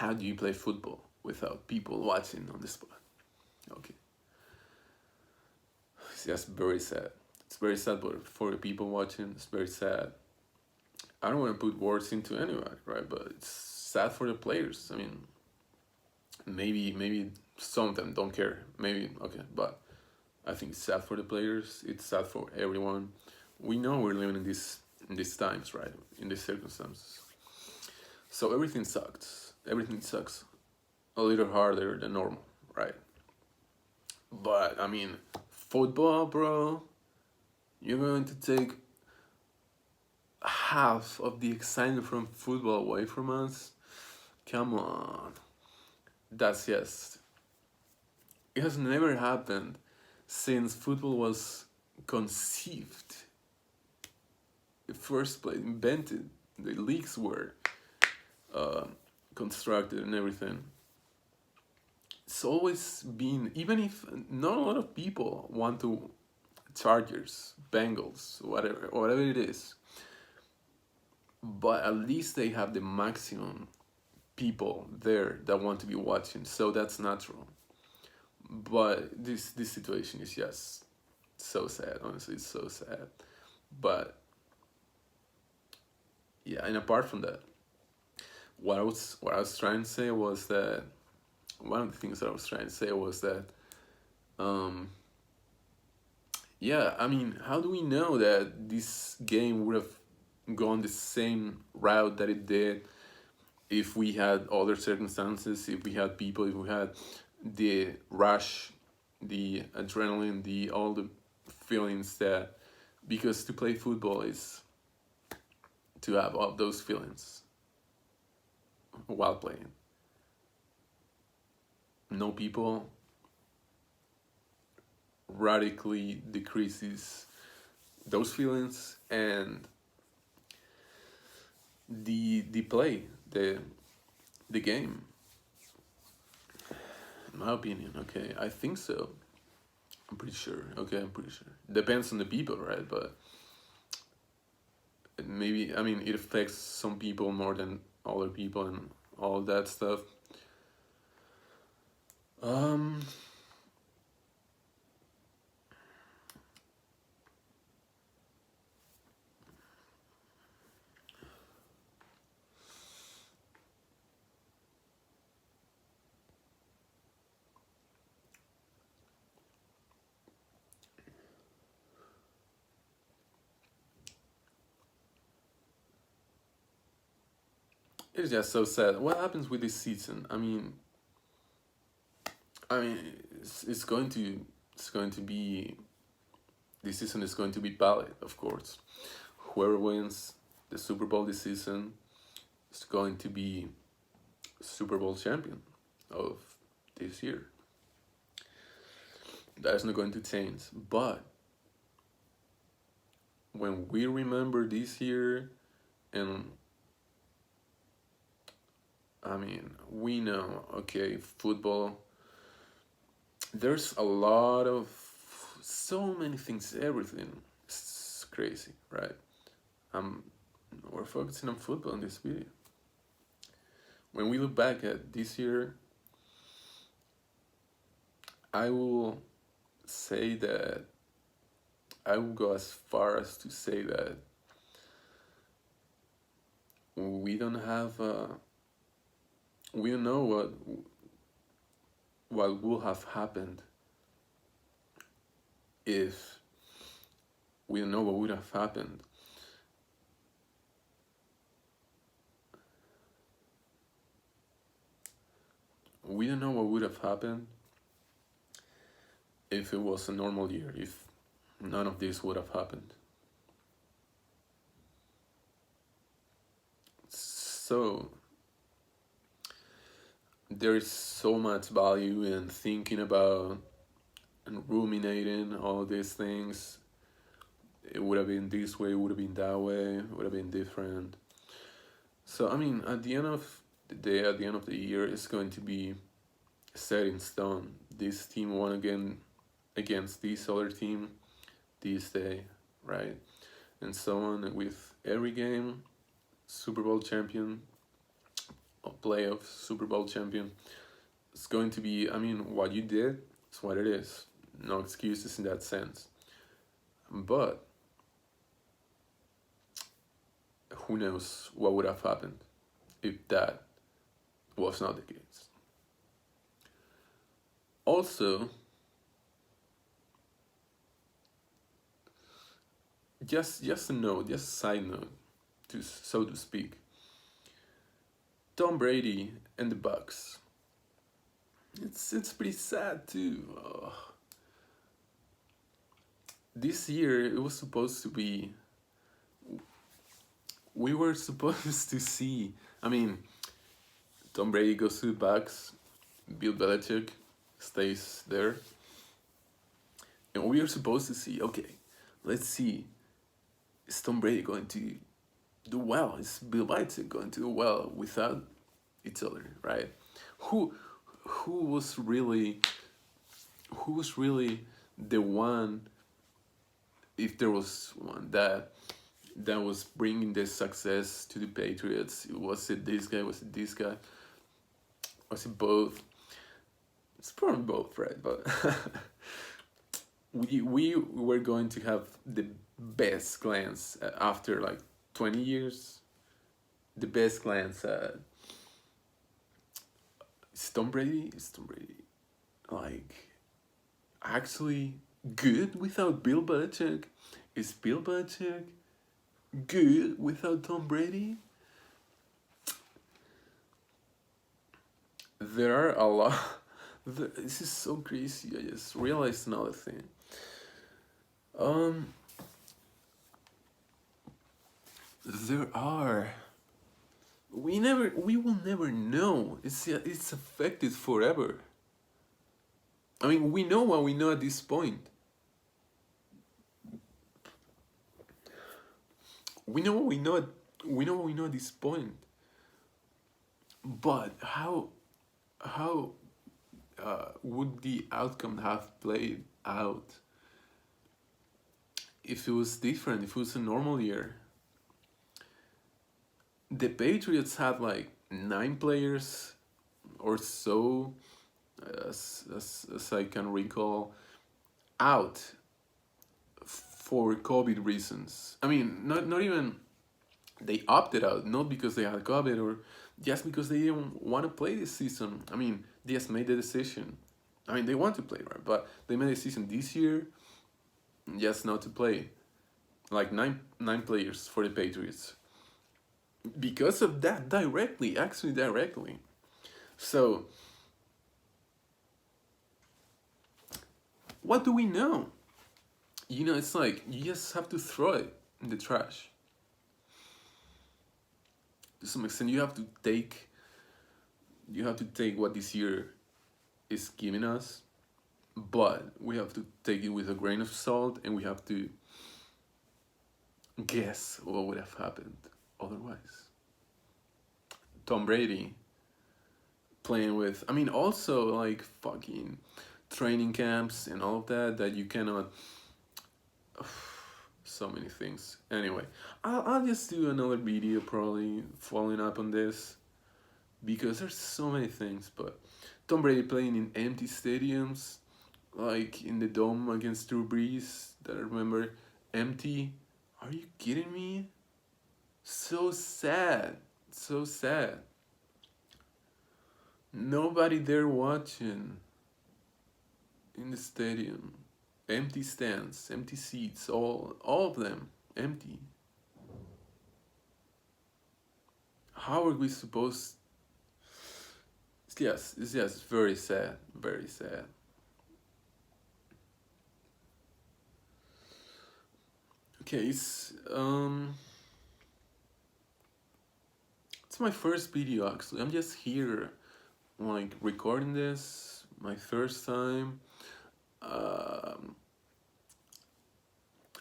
how do you play football without people watching on the spot? Okay, it's just very sad. It's very sad, but for the people watching, it's very sad. I don't want to put words into anyone, right? But it's sad for the players. I mean, maybe some of them don't care. Maybe okay, but I think it's sad for the players. It's sad for everyone. We know we're living in these times, right? In these circumstances. So everything sucks. Everything sucks a little harder than normal, right? But I mean, football, bro. You're going to take half of the excitement from football away from us. Come on. That's just. It has never happened since football was conceived. The first place invented. The leagues were uh, constructed and everything. It's always been, even if not a lot of people want to Chargers, Bengals, whatever it is, but at least they have the maximum people there that want to be watching, so that's natural. But this situation is just so sad. Honestly, it's so sad. But yeah, and apart from that, what I was trying to say was that one of the things that I was trying to say was that um, yeah, I mean, how do we know that this game would have gone the same route that it did if we had other circumstances, if we had people, if we had the rush, the adrenaline, the all the feelings that, because to play football is to have all those feelings while playing. No people radically decreases those feelings, and the play, the game. In my opinion, okay, I think so. I'm pretty sure. Okay, I'm pretty sure. Depends on the people, right? But maybe, I mean, it affects some people more than other people and all that stuff. Um, it's just so sad. What happens with this season? I mean, it's going to be, this season is going to be valid, of course. Whoever wins the Super Bowl this season is going to be Super Bowl champion of this year. That is not going to change. But when we remember this year, and I mean, we know, okay, football, there's a lot of, so many things, everything. It's crazy, right? Um, we're focusing on football in this video. When we look back at this year, I will say that I will go as far as to say that we don't have we don't know what will have happened if we don't know what would have happened we don't know what would have happened if it was a normal year, if none of this would have happened. So there is so much value in thinking about and ruminating all these things. It would have been this way, it would have been that way, it would have been different. So I mean, at the end of the day, at the end of the year, it's going to be set in stone. This team won again against this other team this day, right? And so on with every game. Super Bowl champion, a playoff Super Bowl champion. It's going to be, I mean, what you did is what it is. No excuses in that sense. But who knows what would have happened if that was not the case. Also, just a note, just a side note, to so to speak. Tom Brady and the Bucks. It's pretty sad too. This year it was supposed to be. We were supposed to see. I mean, Tom Brady goes to the Bucks. Bill Belichick stays there, and we are supposed to see. Okay, let's see. Is Tom Brady going to do well? Is Bill Belichick going to do well without each other? Right? Who who was really who was really the one, if there was one, that was bringing the success to the Patriots? Was it this guy? Was it this guy? Was it both? It's probably both, right? But we were going to have the best glance after like 20 years. The best glance at is Tom Brady like actually good without Bill Belichick? Is Bill Belichick good without Tom Brady? There are a lot. This is so crazy. I just realized another thing. Um, there are. We will never know. It's affected forever. I mean, we know what we know at this point. We know what we know. We know what we know at this point. But how would the outcome have played out if it was different? If it was a normal year? The Patriots had like 9 players or so, as I can recall, out for COVID reasons. I mean, not even they opted out, not because they had COVID or just because they didn't want to play this season. I mean, they just made the decision. I mean, they want to play, right? But they made a decision this year just not to play. Like nine players for the Patriots. Because of that, actually directly. So, what do we know? You know, it's like you just have to throw it in the trash. To some extent, you have to take what this year is giving us, but we have to take it with a grain of salt, and we have to guess what would have happened otherwise. Tom Brady playing with, I mean, also like fucking training camps and all of that you cannot. So many things. Anyway, I'll just do another video probably following up on this because there's so many things. But Tom Brady playing in empty stadiums, like in the dome against Drew Brees, that I remember, empty. Are you kidding me? So sad. So sad. Nobody there watching in the stadium. Empty stands, empty seats, all of them empty. How are we supposed? Yes, it's just very sad, very sad. Okay, it's my first video actually. I'm just here, like recording this, my first time.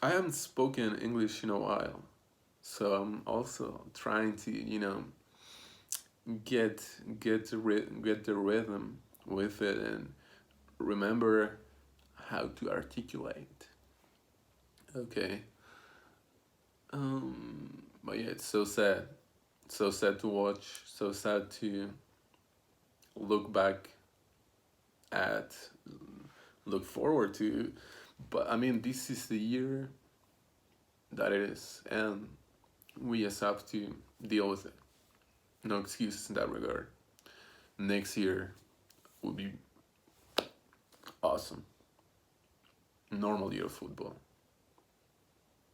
I haven't spoken English in a while, so I'm also trying to, get the rhythm with it and remember how to articulate. Okay. But yeah, it's so sad. So sad to watch, so sad to look back at, look forward to. But I mean, this is the year that it is, and we just have to deal with it. No excuses in that regard. Next year will be awesome. Normal year of football.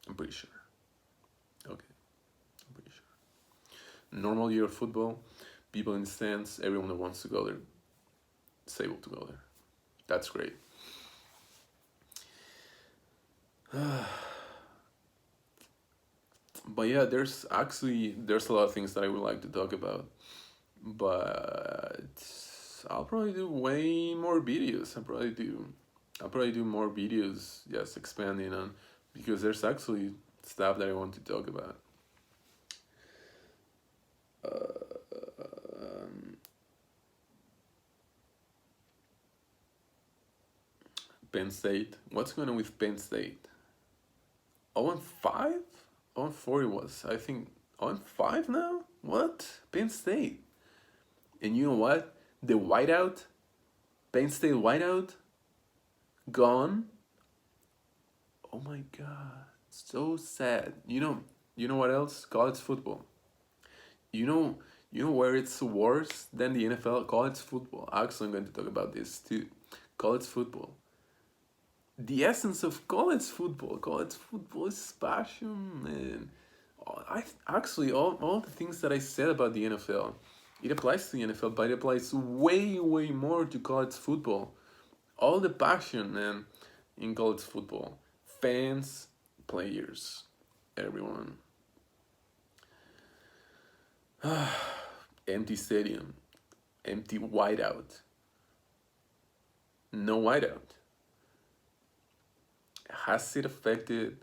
I'm pretty sure. Okay, I'm pretty sure. Normal year of football, people in the stands, everyone that wants to go there is able to go there. That's great. But yeah, there's a lot of things that I would like to talk about, but I'll probably do way more videos. I'll probably do more videos just expanding on, because there's actually stuff that I want to talk about. Penn State. What's going on with Penn State? 0-5? 0-4 it was. I think 0-5 now? What? Penn State. And you know what? The whiteout, Penn State whiteout, gone. Oh my god. So sad. You know what else? College football. You know where it's worse than the NFL? College football. Actually, I'm going to talk about this too. College football. The essence of college football. College football is passion, man. All the things that I said about the NFL, it applies to the NFL, but it applies way, way more to college football. All the passion, man, in college football. Fans, players, everyone. Empty stadium, empty whiteout, no whiteout. Has it affected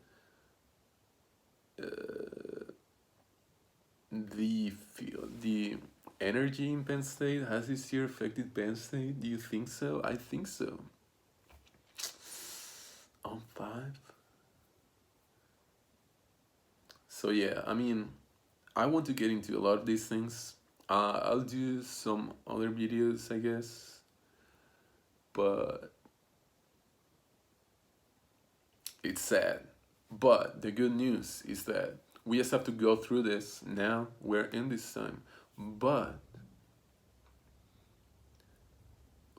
the energy in Penn State? Has this year affected Penn State? Do you think so? I think so. On 5. So yeah, I mean, I want to get into a lot of these things. I'll do some other videos, I guess, but it's sad. But the good news is that we just have to go through this now. We're in this time. But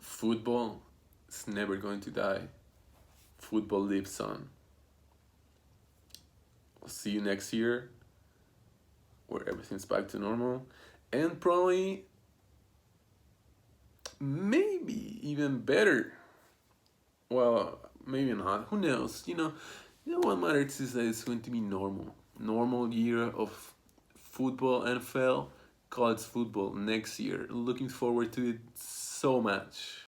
football is never going to die. Football lives on. I'll see you next year, where everything's back to normal. And probably, maybe even better. Well, maybe not. Who knows? What matters is that it's going to be normal. Normal year of football, NFL, college football next year. Looking forward to it so much.